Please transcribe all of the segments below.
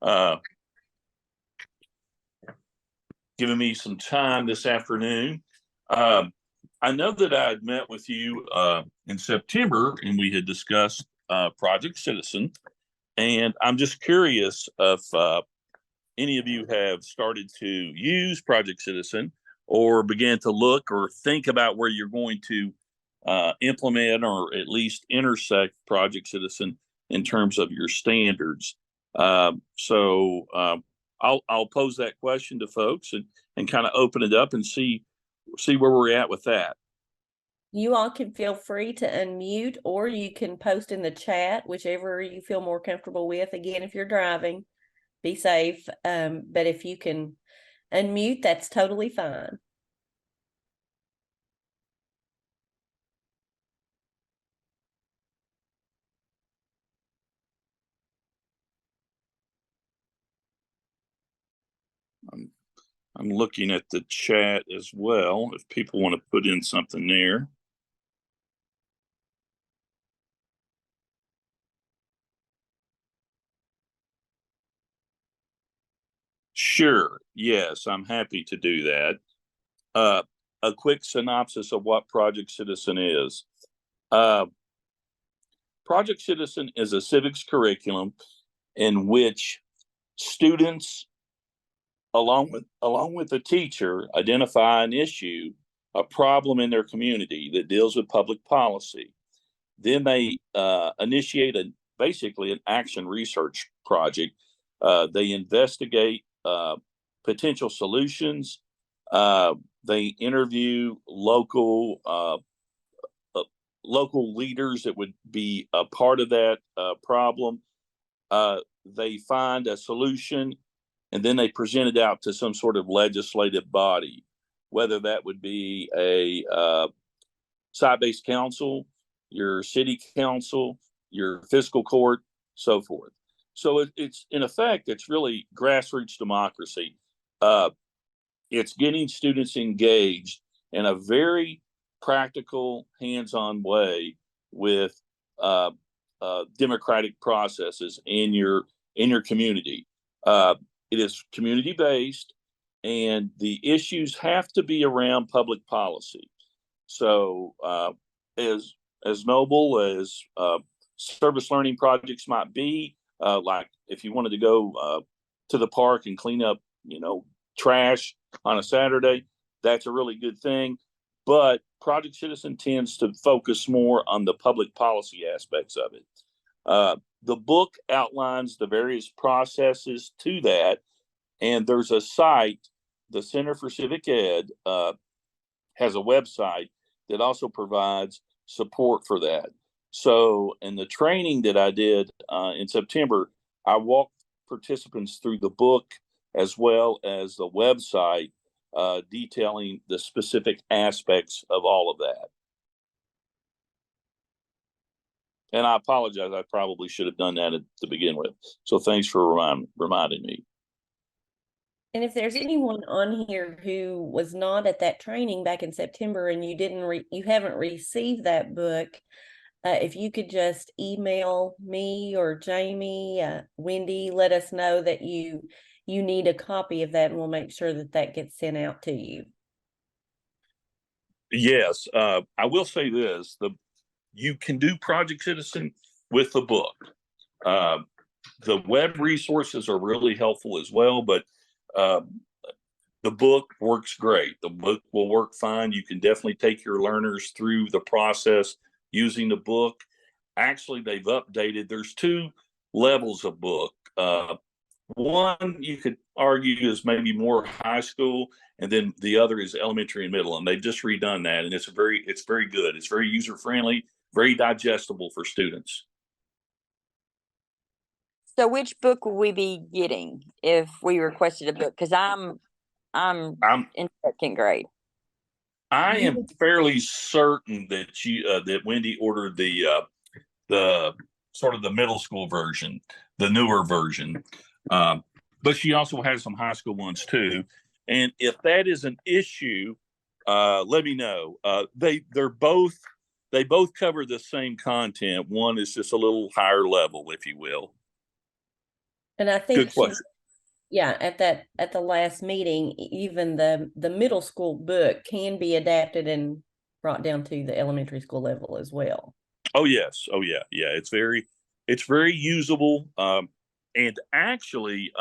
uh, giving me some time this afternoon. I know that I had met with you in September and we had discussed Project Citizen. And I'm just curious if any of you have started to use Project Citizen or began to look or think about where you're going to implement or at least intersect Project Citizen in terms of your standards. I'll pose that question to folks and kind of open it up and see where we're at with that. You all can feel free to unmute, or you can post in the chat, whichever you feel more comfortable with. Again, if you're driving, be safe. But if you can unmute, that's totally fine. I'm looking at the chat as well, if people want to put in something there. Sure. Yes, I'm happy to do that. A quick synopsis of what Project Citizen is. Project Citizen is a civics curriculum in which students, along with the teacher, identify an issue, a problem in their community that deals with public policy. Then they initiate basically an action research project. They investigate potential solutions. They interview local leaders that would be a part of that problem. They find a solution, and then they present it out to some sort of legislative body, whether that would be a site-based council, your city council, your fiscal court, so forth. So it's in effect, it's really grassroots democracy. It's getting students engaged in a very practical, hands-on way with democratic processes in your community. It is community-based, and the issues have to be around public policy. So as noble as service learning projects might be, like if you wanted to go to the park and clean up, trash on a Saturday, that's a really good thing. But Project Citizen tends to focus more on the public policy aspects of it. The book outlines the various processes to that, and there's a site, the Center for Civic Ed has a website that also provides support for that. So in the training that I did in September, I walked participants through the book as well as the website detailing the specific aspects of all of that. And I apologize, I probably should have done that to begin with. So thanks for reminding me. And if there's anyone on here who was not at that training back in September and you haven't received that book, if you could just email me or Jamie, Wendy, let us know that you need a copy of that, and we'll make sure that gets sent out to you. Yes, I will say this: you can do Project Citizen with the book. The web resources are really helpful as well, but the book works great. The book will work fine. You can definitely take your learners through the process using the book. Actually, they've updated. There's two levels of book. One you could argue is maybe more high school, and then the other is elementary and middle. And they've just redone that, and it's very good. It's very user friendly, very digestible for students. So which book will we be getting if we requested a book? Because I'm in second grade. I am fairly certain that that Wendy ordered the sort of the middle school version, the newer version, but she also has some high school ones too. And if that is an issue, let me know. They both cover the same content. One is just a little higher level, if you will. And I think Good question. yeah, at the last meeting, even the middle school book can be adapted and brought down to the elementary school level as well. Oh yes. Oh yeah. Yeah. It's very usable. And actually,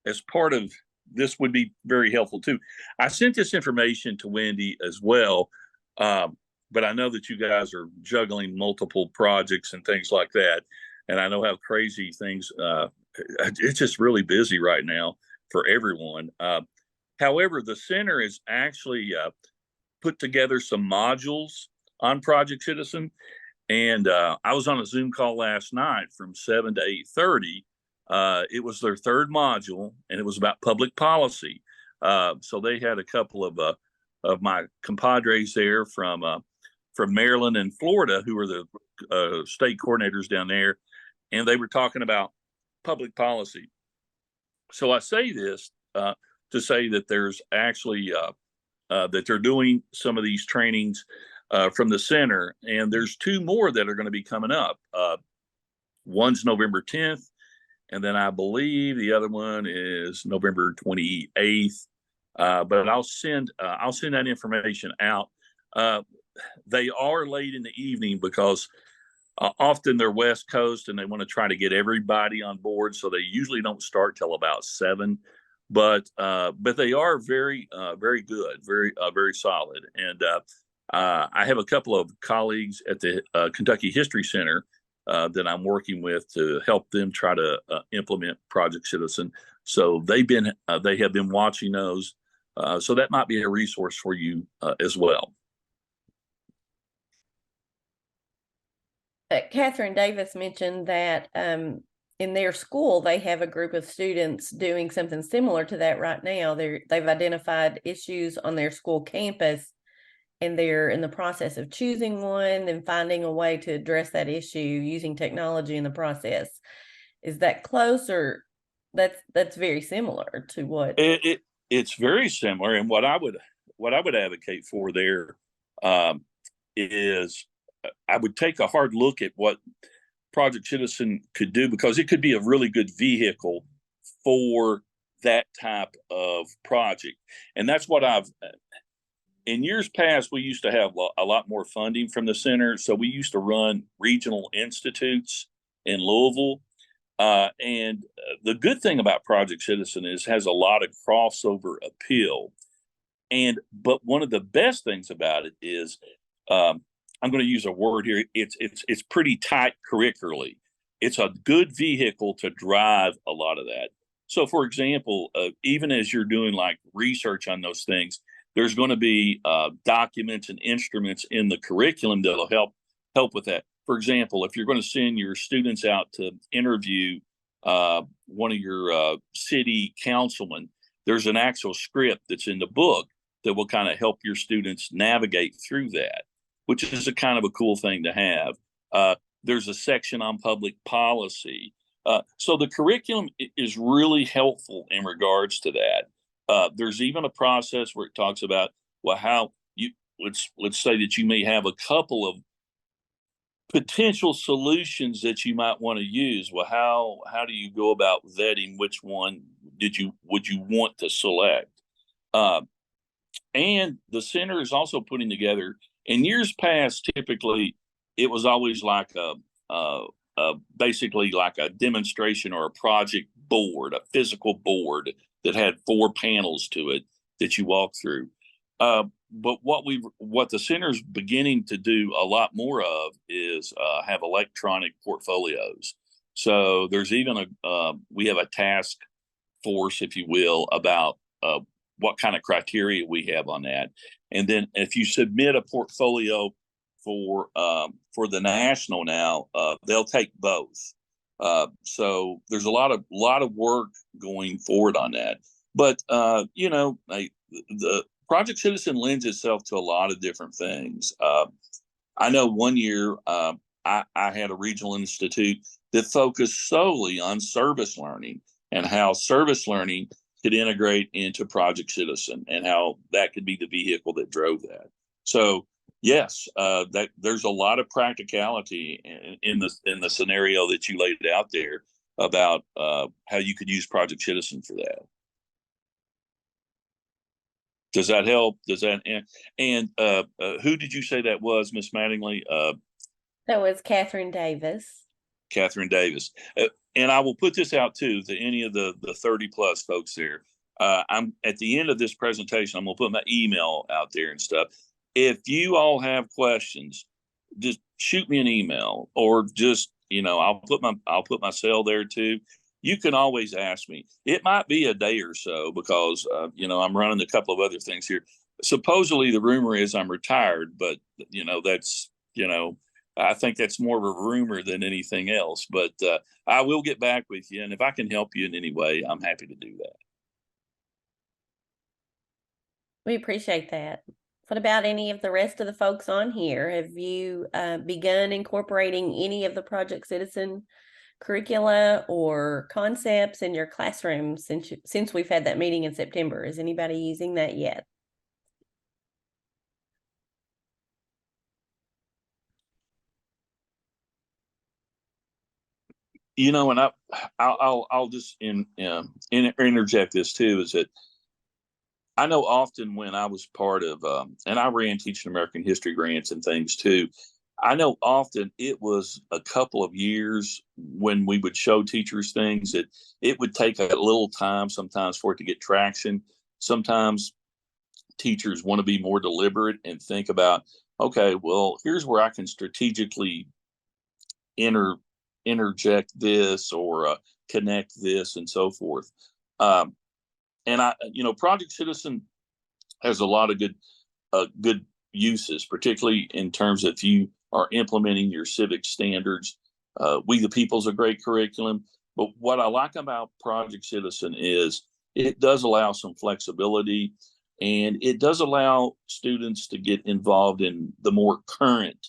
as part of this would be very helpful too. I sent this information to Wendy as well. But I know that you guys are juggling multiple projects and things like that. And I know how crazy things, it's just really busy right now for everyone. However, the center is actually put together some modules on Project Citizen. And I was on a Zoom call last night from 7 to 8:30. It was their third module, and it was about public policy. So they had a couple of my compadres there from Maryland and Florida, who are the state coordinators down there, and they were talking about public policy. So I say this to say that there's actually that they're doing some of these trainings from the center, and there's two more that are going to be coming up. One's November 10th, and then I believe the other one is November 28th. But I'll send that information out. They are late in the evening because often they're West Coast and they want to try to get everybody on board, so they usually don't start till about 7. But they are very good, very solid. And I have a couple of colleagues at the Kentucky History Center that I'm working with to help them try to implement Project Citizen. So they have been watching those. So that might be a resource for you as well. Catherine Davis mentioned that in their school, they have a group of students doing something similar to that right now. They've identified issues on their school campus, and they're in the process of choosing one and finding a way to address that issue using technology in the process. Is that close, or that's very similar to what? It's very similar, and what I would advocate for there is I would take a hard look at what Project Citizen could do, because it could be a really good vehicle for that type of project. And that's what in years past, we used to have a lot more funding from the center. So we used to run regional institutes in Louisville. And the good thing about Project Citizen is it has a lot of crossover appeal. But one of the best things about it is, I'm going to use a word here. It's pretty tight curricularly. It's a good vehicle to drive a lot of that. So, for example, even as you're doing like research on those things, there's going to be documents and instruments in the curriculum that'll help with that. For example, if you're going to send your students out to interview one of your city councilmen, there's an actual script that's in the book that will kind of help your students navigate through that, which is a kind of a cool thing to have. There's a section on public policy. So the curriculum is really helpful in regards to that. There's even a process where it talks about, well, how you let's say that you may have a couple of potential solutions that you might want to use. Well, how do you go about vetting which one would you want to select? And the center is also putting together. In years past, typically it was always like basically like a demonstration or a project board, a physical board that had 4 panels to it that you walk through. But what the center's beginning to do a lot more of is have electronic portfolios. So there's even we have a task force, if you will, about what kind of criteria we have on that. And then if you submit a portfolio for the national now, they'll take both. So there's a lot of work going forward on that. But the Project Citizen lends itself to a lot of different things. I know one year I had a regional institute that focused solely on service learning and how service learning could integrate into Project Citizen and how that could be the vehicle that drove that. So yes, that there's a lot of practicality in the scenario that you laid out there. about how you could use Project Citizen for that. Does that help? Does that and who did you say that was, Miss Mattingly? That was Catherine Davis. Catherine Davis. And I will put this out too to any of the 30 plus folks there. I'm at the end of this presentation, I'm gonna put my email out there and stuff. If you all have questions, just shoot me an email, or just, I'll put my cell there too. You can always ask me. It might be a day or so because I'm running a couple of other things here. Supposedly the rumor is I'm retired, but that's I think that's more of a rumor than anything else. But I will get back with you, and if I can help you in any way, I'm happy to do that. We appreciate that. What about any of the rest of the folks on here? Have you begun incorporating any of the Project Citizen curricula or concepts in your classroom since we've had that meeting in September? Is anybody using that yet? And I'll just interject this too, is that I know often when I was part of, and I ran Teaching American History grants and things too, I know often it was a couple of years when we would show teachers things that it would take a little time sometimes for it to get traction. Sometimes teachers want to be more deliberate and think about, okay, well, here's where I can strategically interject this or connect this and so forth. And Project Citizen has a lot of good uses, particularly in terms of if you are implementing your civic standards. We the People's a great curriculum, but what I like about Project Citizen is it does allow some flexibility, and it does allow students to get involved in the more current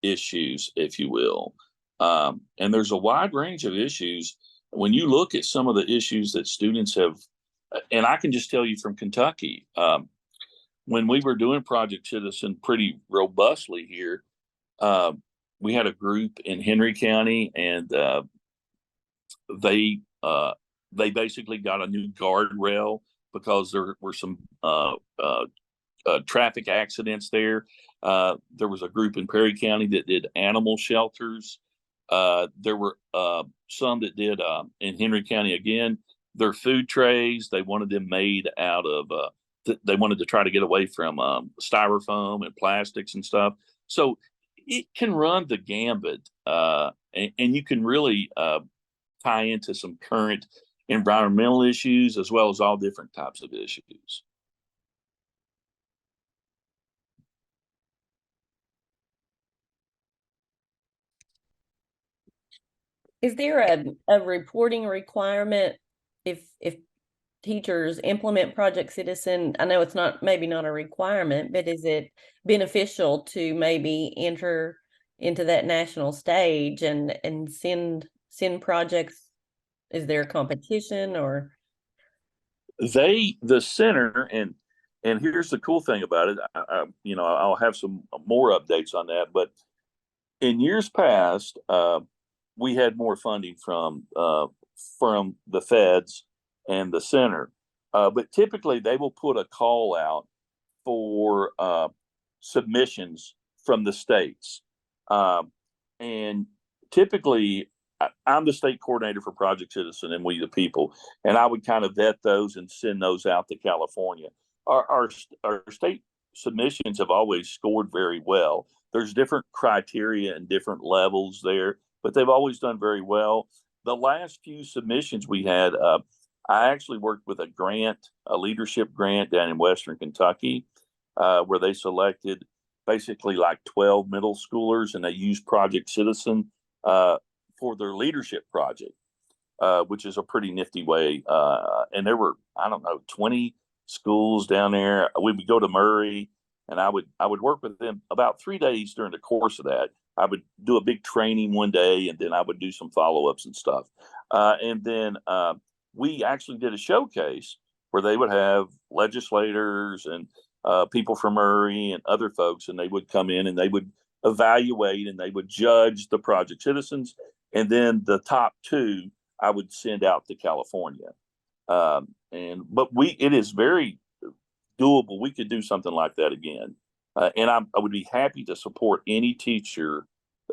issues, if you will. And there's a wide range of issues. When you look at some of the issues that students have, and I can just tell you from Kentucky, when we were doing Project Citizen pretty robustly here, we had a group in Henry County, and they basically got a new guardrail because there were some traffic accidents there. There was a group in Perry County that did animal shelters. There were some that did in Henry County again. Their food trays, they wanted them made out of. They wanted to try to get away from styrofoam and plastics and stuff. So it can run the gambit, and you can really tie into some current environmental issues as well as all different types of issues. Is there a reporting requirement if teachers implement Project Citizen? I know it's maybe not a requirement, but is it beneficial to maybe enter into that national stage and send projects? Is there a competition or? The center, and here's the cool thing about it. I'll have some more updates on that, but in years past, we had more funding from the feds and the center, but typically they will put a call out for submissions from the states, and typically I'm the state coordinator for Project Citizen and We the People, and I would kind of vet those and send those out to California. Our state submissions have always scored very well. There's different criteria and different levels there, but they've always done very well. The last few submissions we had, I actually worked with a leadership grant down in Western Kentucky, where they selected basically like 12 middle schoolers, and they used Project Citizen for their leadership project, which is a pretty nifty way. And there were, 20 schools down there. We would go to Murray, and I would work with them about 3 days during the course of that. I would do a big training one day, and then I would do some follow-ups and stuff. And then we actually did a showcase where they would have legislators and people from Murray and other folks, and they would come in and they would evaluate and they would judge the Project Citizens. And then the top two I would send out to California. But it is very doable. We could do something like that again. I would be happy to support any teacher.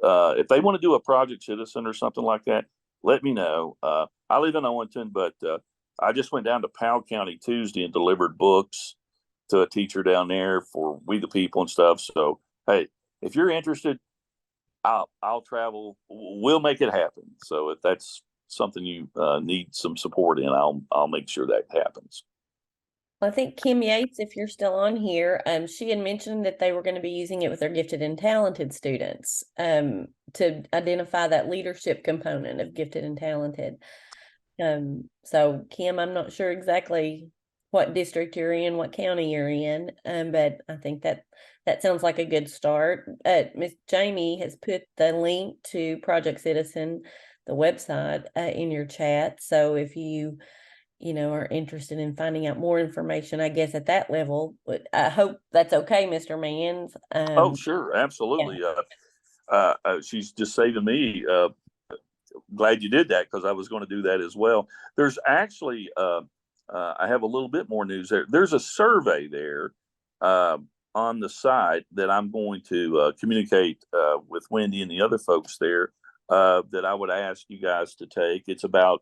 If they want to do a Project Citizen or something like that, let me know. I live in Owenston, but I just went down to Powell County Tuesday and delivered books to a teacher down there for We the People and stuff. So, hey, if you're interested, I'll travel. We'll make it happen. So if that's something you need some support in, I'll make sure that happens. I think Kim Yates, if you're still on here, she had mentioned that they were going to be using it with their gifted and talented students, to identify that leadership component of gifted and talented. So Kim, I'm not sure exactly what district you're in, what county you're in, but I think that sounds like a good start. Miss Jamie has put the link to Project Citizen, the website, in your chat. So if you are interested in finding out more information, I guess at that level, but I hope that's okay, Mr. Mans. Oh, sure, absolutely. She's just saving me. Glad you did that, because I was going to do that as well. There's actually, I have a little bit more news there. There's a survey there on the site that I'm going to communicate with Wendy and the other folks there that I would ask you guys to take. It's about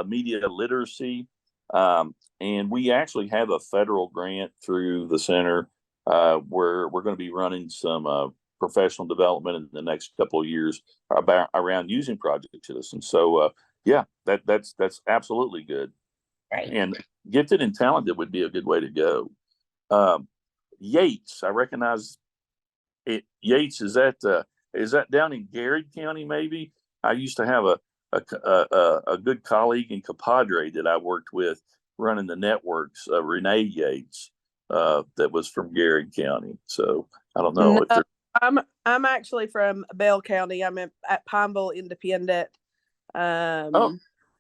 media literacy. And we actually have a federal grant through the center where we're going to be running some professional development in the next couple of years around using Project Citizen. So yeah, that's absolutely good. Right. And gifted and talented would be a good way to go. Yates, I recognize it. Yates, is that down in Garrett County? Maybe. I used to have a good colleague in Compadre that I worked with running the networks, Renee Yates, that was from Garrett County. So I don't know if I'm actually from Bell County. I'm at Pineville Independent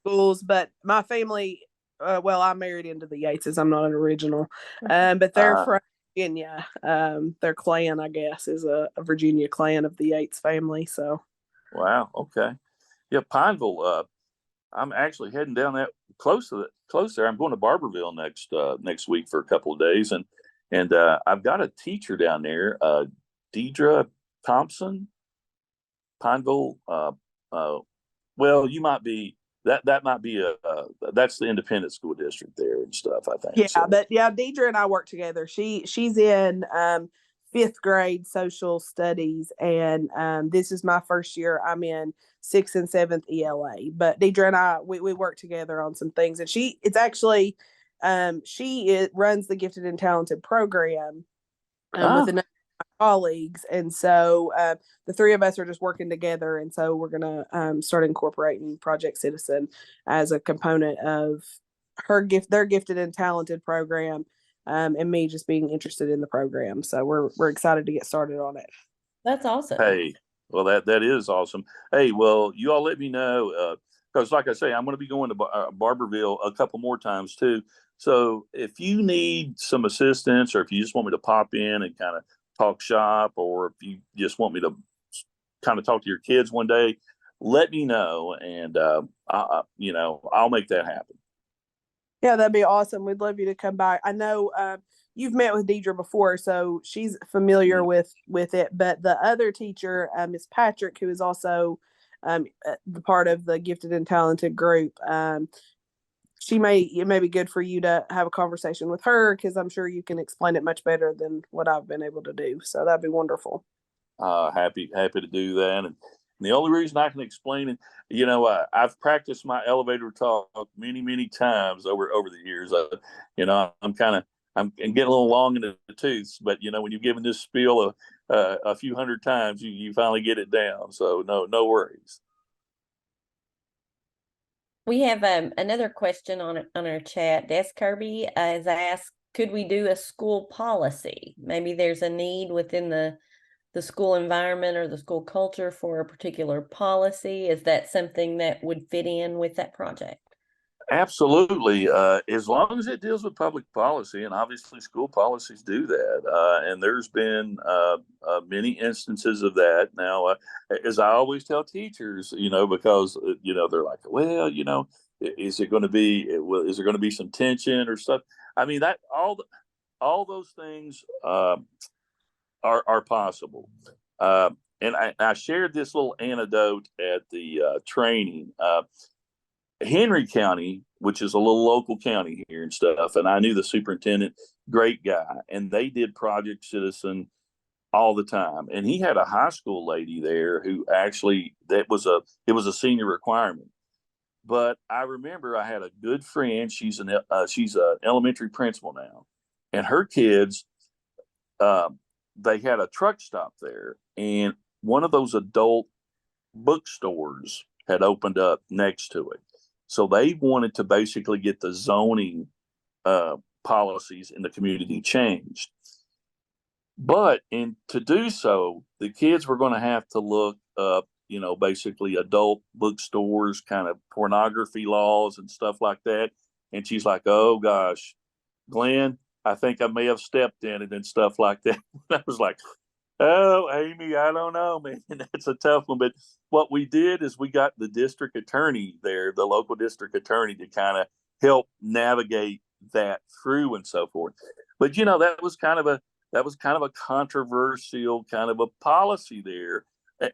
schools, but my family, I married into the Yateses. I'm not an original, but they're from Virginia. Their clan, I guess, is a Virginia clan of the Yates family. So, wow, okay, yeah, Pineville. I'm actually heading down that close there. I'm going to Barberville next week for a couple of days, and I've got a teacher down there, Deidre Thompson, Pineville. Well, you might be that might be that's the independent school district there and stuff, I think. Yeah, so. But yeah, Deidre and I work together. She's in 5th grade social studies, and this is my first year. I'm in 6th and 7th ELA. But Deidre and I we work together on some things, and she runs the Gifted and Talented program with another colleagues, and so the three of us are just working together, and so we're gonna start incorporating Project Citizen as a component of their Gifted and Talented program, and me just being interested in the program. So we're excited to get started on it. That's awesome. Hey, well, that is awesome. Hey, well, you all let me know, because like I say, I'm going to be going to Barberville a couple more times too. So if you need some assistance, or if you just want me to pop in and kind of talk shop, or if you just want me to kind of talk to your kids one day, let me know, and I'll make that happen. Yeah, that'd be awesome. We'd love you to come by. I know you've met with Deidre before, so she's familiar with it. But the other teacher, Miss Patrick, who is also the part of the Gifted and Talented group, it may be good for you to have a conversation with her, because I'm sure you can explain it much better than what I've been able to do. So that'd be wonderful. Happy to do that. And the only reason I can explain it, I've practiced my elevator talk many times over the years. I'm getting a little long in the tooth, but when you've given this spiel a few hundred times, you finally get it down. So no worries. We have another question on our chat. Des Kirby has asked, could we do a school policy? Maybe there's a need within the school environment or the school culture for a particular policy. Is that something that would fit in with that project? Absolutely. As long as it deals with public policy, and obviously school policies do that. And there's been many instances of that. Now, as I always tell teachers, because, they're like, well, is it going to be, is there going to be some tension or stuff? I mean, that all those things are possible. And I shared this little anecdote at the training. Henry County, which is a little local county here and stuff, and I knew the superintendent, great guy, and they did Project Citizen all the time. And he had a high school lady there who actually it was a senior requirement. But I remember I had a good friend. She's an elementary principal now, and her kids, they had a truck stop there, and one of those adult bookstores had opened up next to it. So they wanted to basically get the zoning policies in the community changed. But to do so, the kids were going to have to look up, basically adult bookstores, kind of pornography laws and stuff like that. And she's like, oh gosh, Glenn, I think I may have stepped in it and stuff like that. I was like, oh, Amy, I don't know, man. That's a tough one. But what we did is we got the district attorney there, the local district attorney, to kind of help navigate that through and so forth. But that was kind of a controversial kind of a policy there.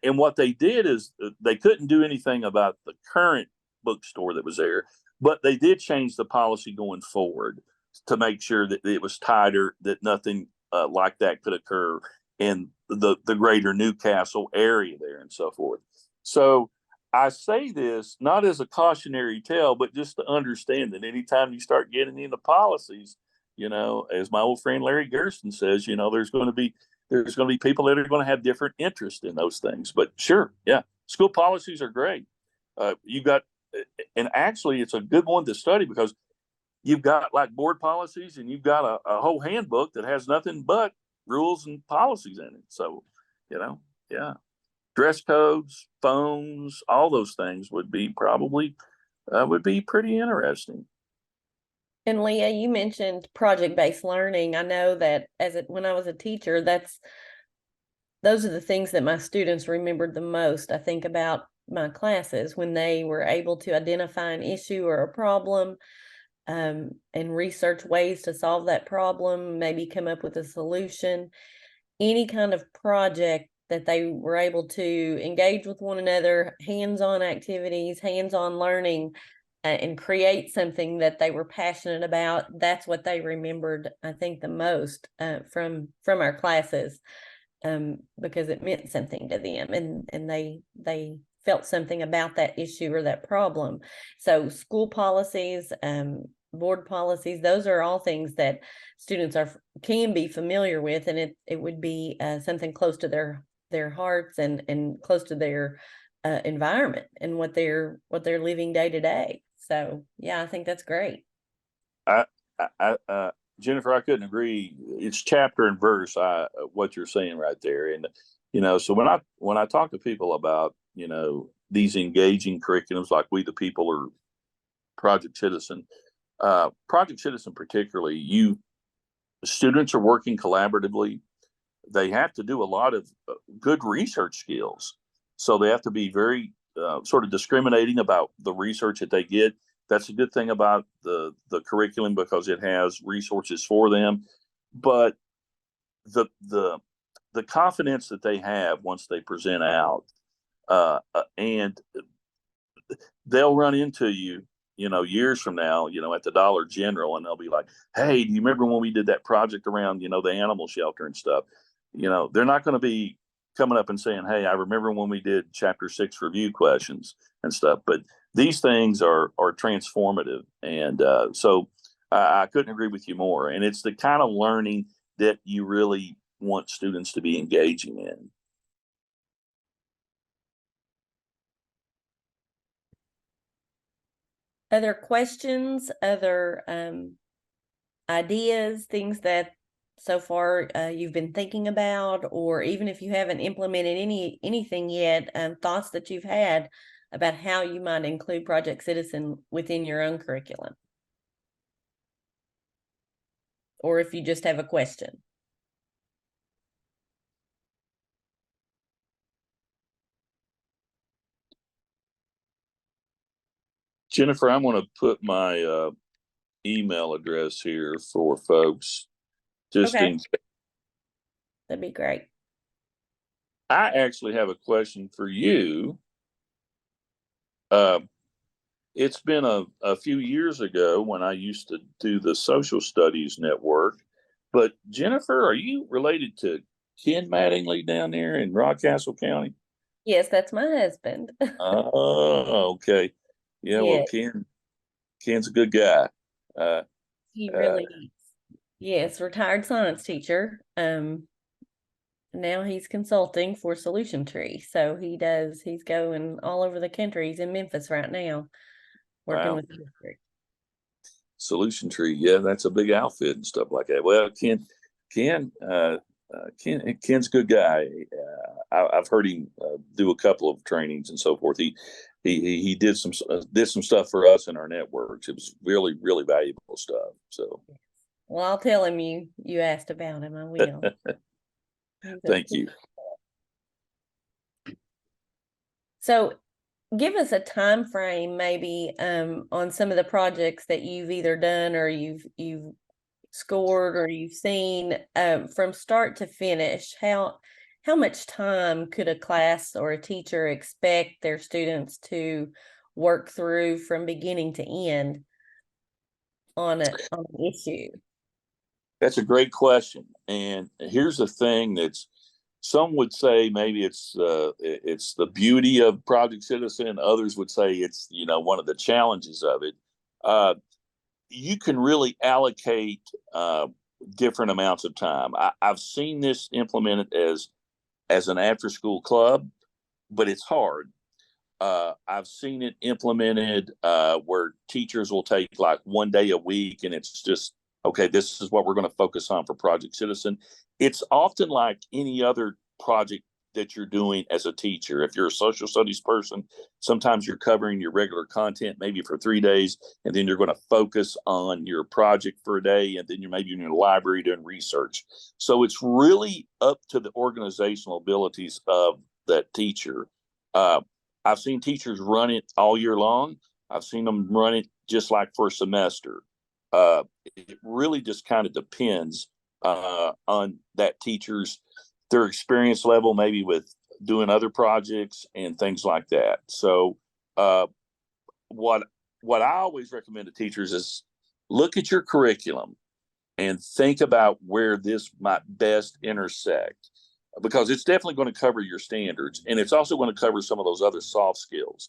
And what they did is they couldn't do anything about the current bookstore that was there, but they did change the policy going forward to make sure that it was tighter, that nothing like that could occur in the greater Newcastle area there and so forth. So I say this not as a cautionary tale, but just to understand that anytime you start getting into policies, as my old friend Larry Gersten says, there's going to be people that are going to have different interest in those things. But sure, yeah, school policies are great. And actually it's a good one to study because you've got like board policies and you've got a whole handbook that has nothing but rules and policies in it. So, yeah, dress codes, phones, all those things would be pretty interesting. And Leah, you mentioned project-based learning. I know that when I was a teacher, those are the things that my students remembered the most. I think about my classes when they were able to identify an issue or a problem, and research ways to solve that problem, maybe come up with a solution. Any kind of project that they were able to engage with one another, hands-on activities, hands-on learning, and create something that they were passionate about. That's what they remembered, I think, the most from our classes, because it meant something to them, and they felt something about that issue or that problem. So school policies, board policies, those are all things that students can be familiar with, and it would be something close to their hearts and close to their environment and what they're living day to day. So yeah, I think that's great. Jennifer, I couldn't agree. It's chapter and verse. What you're saying right there, and so when I talk to people about these engaging curriculums like We the People or Project Citizen, particularly, students are working collaboratively. They have to do a lot of good research skills, so they have to be very sort of discriminating about the research that they get. That's a good thing about the curriculum because it has resources for them. But the confidence that they have once they present out, and they'll run into you, years from now, at the Dollar General, and they'll be like, "Hey, do you remember when we did that project around, the animal shelter and stuff?" They're not going to be coming up and saying, "Hey, I remember when we did Chapter 6 review questions and stuff." But these things are transformative, and so I couldn't agree with you more. And it's the kind of learning that you really want students to be engaging in. Other questions, other ideas, things that so far you've been thinking about, or even if you haven't implemented anything yet, thoughts that you've had about how you might include Project Citizen within your own curriculum. Or if you just have a question. Jennifer, I'm going to put my email address here for folks. Just Okay. in, That'd be great. I actually have a question for you. It's been a few years ago when I used to do the Social Studies Network. But Jennifer, are you related to Ken Mattingly down there in Rockcastle County? Yes, that's my husband. Oh, okay. Yeah, well, Yeah, Ken's a good guy. Uh, he uh, really is. Yes, retired science teacher. Now he's consulting for Solution Tree. So he's going all over the country. He's in Memphis right now, working wow. with the district. Solution Tree, yeah, that's a big outfit and stuff like that. Well, Ken's a good guy. I've heard him do a couple of trainings and so forth. He did some stuff for us in our networks. It was really really valuable stuff. So, Well, I'll tell him you asked about him. I will. thank you. So give us a time frame maybe on some of the projects that you've either done or you've scored or you've seen from start to finish. How much time could a class or a teacher expect their students to work through from beginning to end on an issue? That's a great question. And here's the thing that's some would say maybe it's the beauty of Project Citizen. Others would say it's one of the challenges of it. You can really allocate different amounts of time. I've seen this implemented as an after school club, but it's hard. I've seen it implemented where teachers will take like one day a week, and it's just okay. This is what we're going to focus on for Project Citizen. It's often like any other project that you're doing as a teacher. If you're a social studies person, sometimes you're covering your regular content maybe for 3 days, and then you're going to focus on your project for a day, and then you're maybe in your library doing research. So it's really up to the organizational abilities of that teacher. I've seen teachers run it all year long. I've seen them run it just like for a semester. It really just kind of depends on that teacher's their experience level, maybe with doing other projects and things like that. So, what I always recommend to teachers is look at your curriculum and think about where this might best intersect, because it's definitely going to cover your standards, and it's also going to cover some of those other soft skills.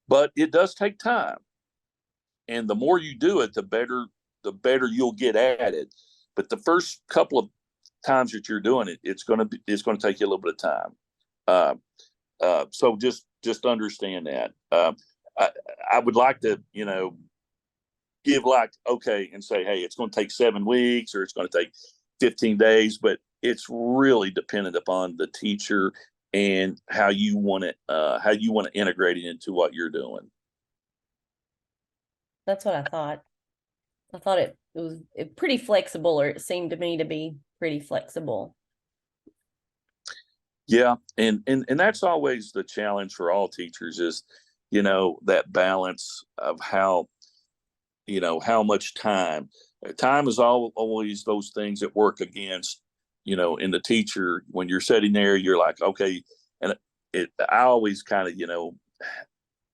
But it does take time, and the more you do it, the better you'll get at it. But the first couple of times that you're doing it, it's going to take you a little bit of time. So just understand that. I would like to give like okay and say, hey, it's going to take 7 weeks or it's going to take 15 days, but it's really dependent upon the teacher and how you want to integrate it into what you're doing. That's what I thought. I thought it was pretty flexible, or it seemed to me to be pretty flexible. Yeah, and that's always the challenge for all teachers is, that balance of how much time. Time is always those things that work against, in the teacher. When you're sitting there, you're like, okay, and I always kind of,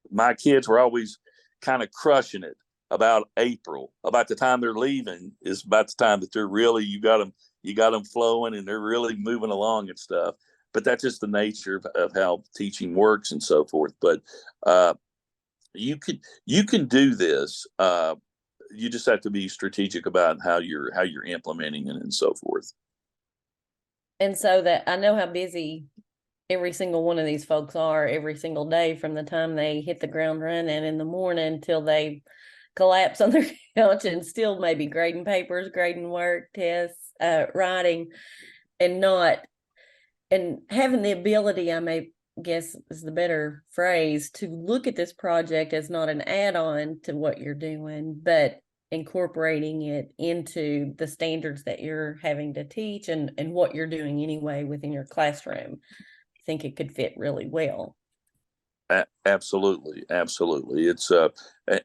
my kids were always kind of crushing it about April. About the time they're leaving is about the time that they're really, you got them flowing and they're really moving along and stuff. But that's just the nature of how teaching works and so forth. But you can do this. You just have to be strategic about how you're implementing it and so forth. And so that I know how busy every single one of these folks are every single day, from the time they hit the ground running in the morning till they collapse on their couch and still maybe grading papers, grading work, tests, writing, and having the ability, guess is the better phrase, to look at this project as not an add-on to what you're doing, but incorporating it into the standards that you're having to teach and what you're doing anyway within your classroom. I think it could fit really well. Absolutely, absolutely. It's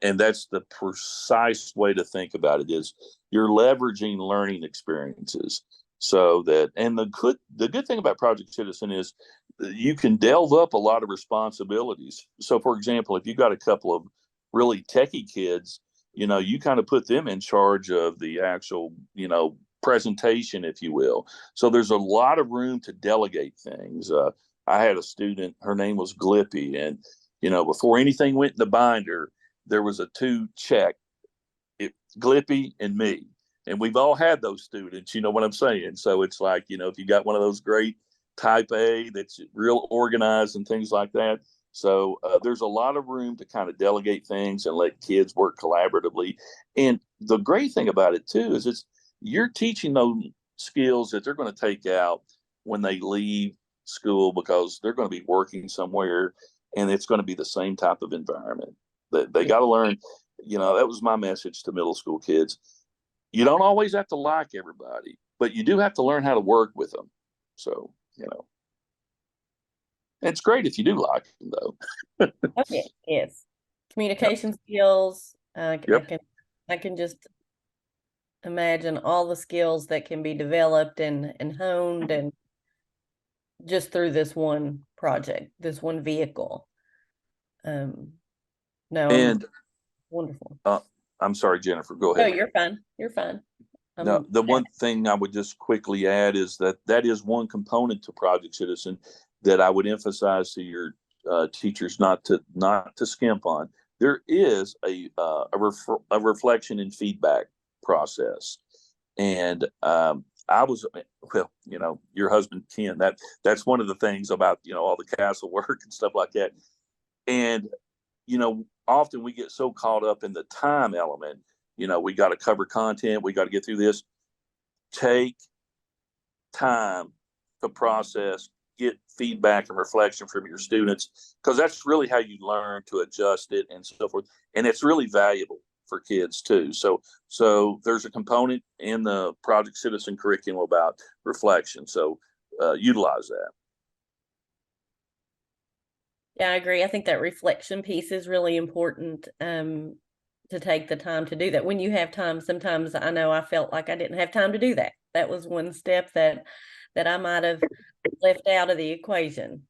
and that's the precise way to think about it, is you're leveraging learning experiences so that, and the good thing about Project Citizen is you can delve up a lot of responsibilities. So for example, if you got a couple of really techie kids, you kind of put them in charge of the actual, presentation, if you will. So there's a lot of room to delegate things. I had a student, her name was Glippy, and before anything went in the binder, there was a 2 check, Glippy and me. And we've all had those students, you know what I'm saying? So it's like, if you got one of those great type A that's real organized and things like that. So there's a lot of room to kind of delegate things and let kids work collaboratively. And the great thing about it too is you're teaching those skills that they're going to take out when they leave school, because they're going to be working somewhere and it's going to be the same type of environment that they got to learn. That was my message to middle school kids. You don't always have to like everybody, but you do have to learn how to work with them. So, it's great if you do like them though. Okay. Yes. Communication skills. Yep. I can just imagine all the skills that can be developed and honed and just through this one project, this one vehicle. No, And wonderful. I'm sorry, Jennifer, go Oh, ahead. you're fine. You're fine. Now, the one thing I would just quickly add is that is one component to Project Citizen that I would emphasize to your teachers not to skimp on. There is a reflection and feedback process, and I was, well, your husband Ken. That's one of the things about all the castle work and stuff like that, and often we get so caught up in the time element. We got to cover content. We got to get through this. Take time to process, get feedback and reflection from your students, because that's really how you learn to adjust it and so forth. And it's really valuable for kids too. So there's a component in the Project Citizen curriculum about reflection. So utilize that. Yeah, I agree. I think that reflection piece is really important. To take the time to do that when you have time. Sometimes I know I felt like I didn't have time to do that. That was one step that I might have left out of the equation.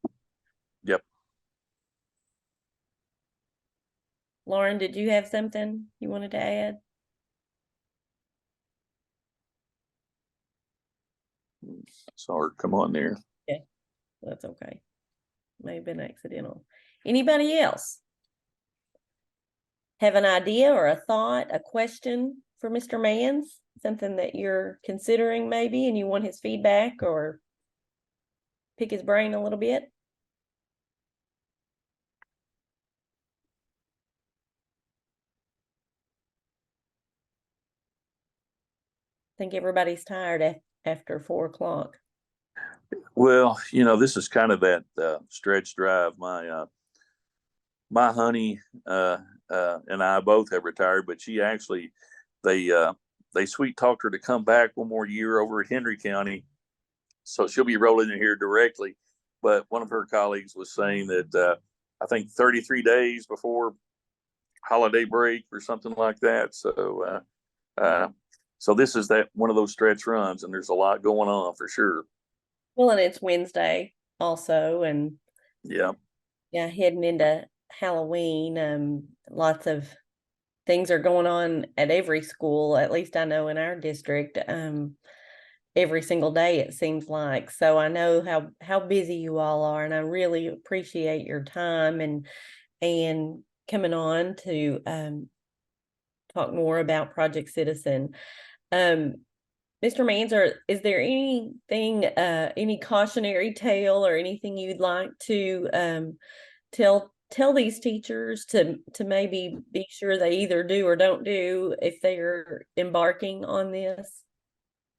Yep. Lauren, did you have something you wanted to add? Sorry, come on there. Yeah, that's okay. May have been accidental. Anybody else have an idea or a thought, a question for Mr. Mans? Something that you're considering maybe and you want his feedback or pick his brain a little bit? I think everybody's tired after 4 o'clock. Well, this is kind of that stretch drive. My honey and I both have retired, but she actually, they sweet talked her to come back one more year over at Henry County. So she'll be rolling in here directly. But one of her colleagues was saying that I think 33 days before holiday break or something like that. So this is that one of those stretch runs, and there's a lot going on for sure. Well, and it's Wednesday also, and yeah, heading into Halloween. Lots of things are going on at every school, at least I know in our district. Every single day it seems like. So I know how busy you all are, and I really appreciate your time and coming on to talk more about Project Citizen. Mr. Mans, is there anything, any cautionary tale or anything you'd like to tell these teachers to maybe be sure they either do or don't do if they're embarking on this?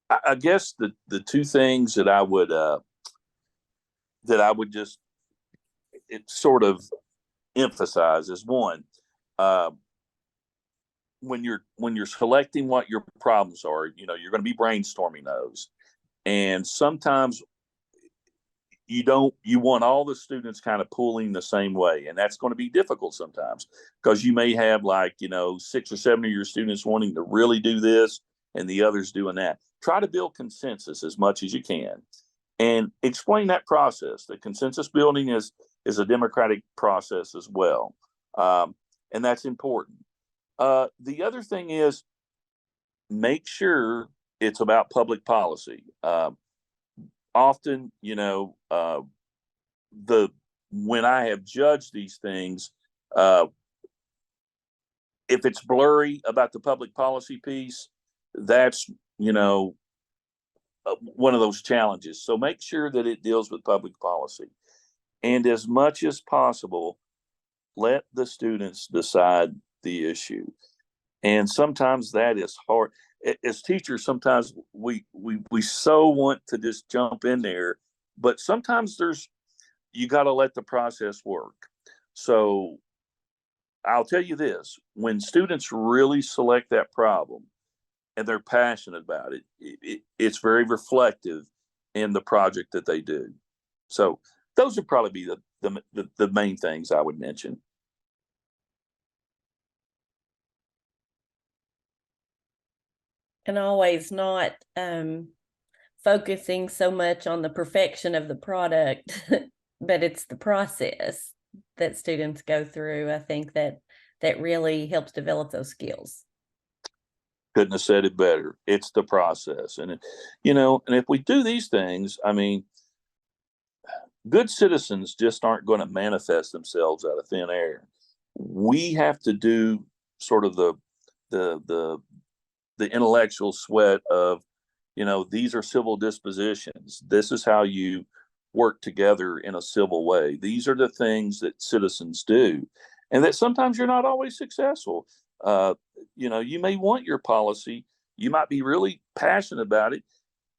I guess the 2 things that I would just it sort of emphasize is one, uh, when you're selecting what your problems are, you know, you're going to be brainstorming those, and sometimes you want all the students kind of pulling the same way, and that's going to be difficult sometimes because you may have, like, you know, 6 or 7 of your students wanting to really do this and the others doing that. Try to build consensus as much as you can and explain that process. The consensus building is a democratic process as well, and that's important. The other thing is, make sure it's about public policy. Often, you know, the when I have judged these things, uh, if it's blurry about the public policy piece, that's, you know, one of those challenges. So make sure that it deals with public policy, and as much as possible, let the students decide the issue. And sometimes that is hard. As teachers, sometimes we so want to just jump in there, but sometimes you got to let the process work. So I'll tell you this: when students really select that problem and they're passionate about it, it's very reflective in the project that they do. So those would probably be the main things I would mention. And always not focusing so much on the perfection of the product, but it's the process that students go through. I think that really helps develop those skills. Couldn't have said it better. It's the process. And, you know, and if we do these things, I mean, good citizens just aren't going to manifest themselves out of thin air. We have to do sort of the intellectual sweat of, you know, these are civil dispositions. This is how you work together in a civil way. These are the things that citizens do, and that sometimes you're not always successful. You know, you may want your policy, you might be really passionate about it,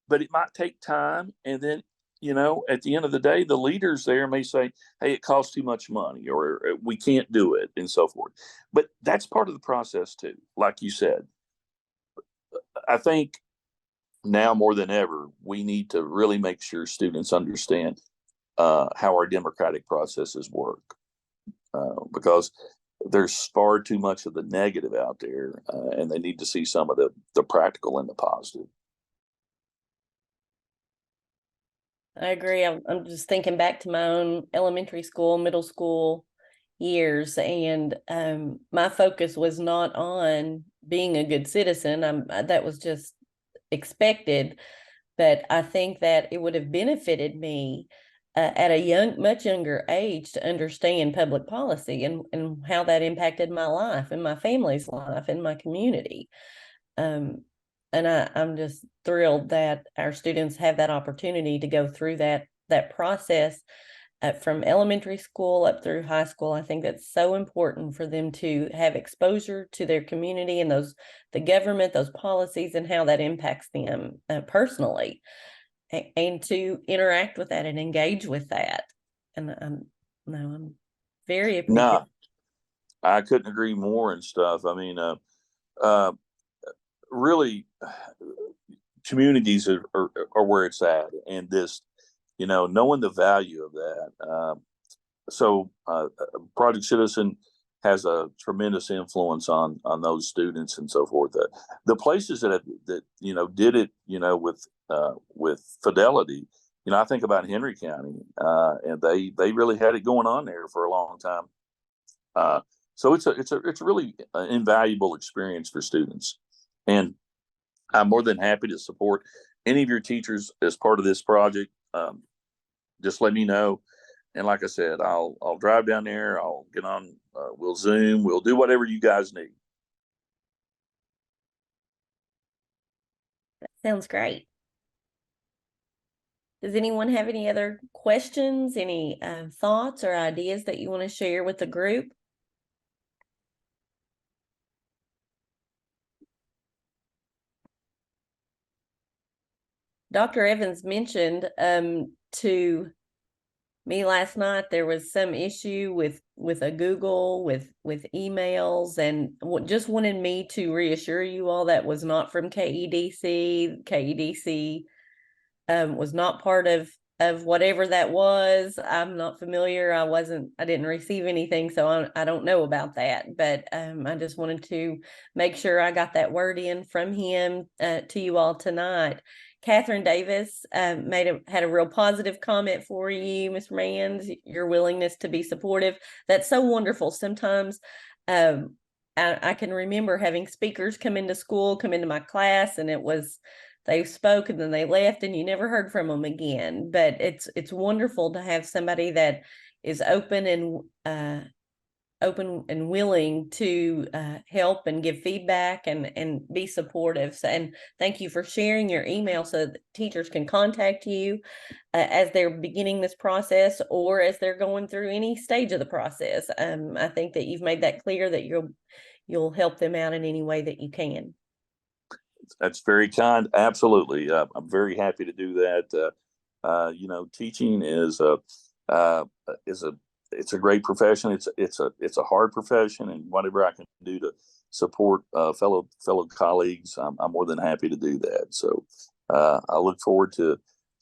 but it might take time. And then, you know, at the end of the day, the leaders there may say, hey, it costs too much money, or we can't do it, and so forth. But that's part of the process too, like you said. I think now more than ever, we need to really make sure students understand how our democratic processes work, because there's far too much of the negative out there, and they need to see some of the practical and the positive. I agree. I'm just thinking back to my own elementary school, middle school years, and my focus was not on being a good citizen. That was just expected, but I think that it would have benefited me at a much younger age to understand public policy and how that impacted my life and my family's life and my community. And I'm just thrilled that our students have that opportunity to go through that process from elementary school up through high school. I think that's so important for them to have exposure to their community and the government, those policies, and how that impacts them personally, and to interact with that and engage with that. And I'm very appreciative. No, I couldn't agree more and stuff. I mean, really, communities are where it's at, and this, you know, knowing the value of that. So Project Citizen has a tremendous influence on those students and so forth. The places that you know did it, you know, with fidelity. You know, I think about Henry County, and they really had it going on there for a long time. So it's a really invaluable experience for students, and I'm more than happy to support any of your teachers as part of this project. Just let me know. And like I said, I'll drive down there. I'll get on. We'll Zoom. We'll do whatever you guys need. That sounds great. Does anyone have any other questions, any thoughts or ideas that you want to share with the group? Dr. Evans mentioned to me last night. There was some issue with a Google with emails, and just wanted me to reassure you all that was not from KEDC. KEDC was not part of whatever that was. I'm not familiar. I didn't receive anything, so I don't know about that. But I just wanted to make sure I got that word in from him to you all tonight. Catherine Davis had a real positive comment for you, Ms. Mans, your willingness to be supportive. That's so wonderful. Sometimes I can remember having speakers come into my class, and they spoke and then they left and you never heard from them again. But it's wonderful to have somebody that is open and willing to help and give feedback and be supportive. So, and thank you for sharing your email so that teachers can contact you as they're beginning this process or as they're going through any stage of the process. I think that you've made that clear that you'll help them out in any way that you can. That's very kind. Absolutely. I'm very happy to do that. Teaching is it's a great profession. It's a hard profession, and whatever I can do to support fellow colleagues, I'm more than happy to do that. So I look forward to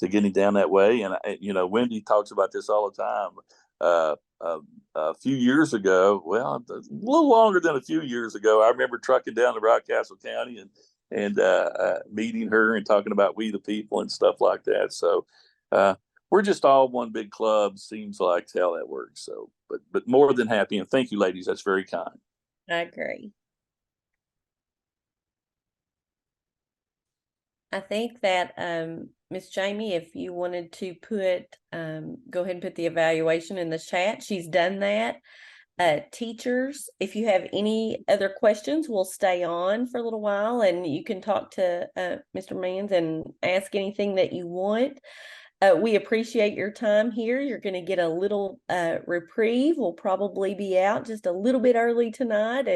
getting down that way. And Wendy talks about this all the time. A few years ago, well, a little longer than a few years ago, I remember trucking down to Rockcastle County and meeting her and talking about We the People and stuff like that. So we're just all one big club. Seems like how that works. So, but more than happy, and thank you, ladies. That's very kind. I agree. I think that Miss Jamie, if you wanted to go ahead and put the evaluation in the chat, she's done that. Teachers, if you have any other questions, we'll stay on for a little while and you can talk to Mr. Mans and ask anything that you want. We appreciate your time here. You're going to get a little reprieve. We'll probably be out just a little bit early tonight and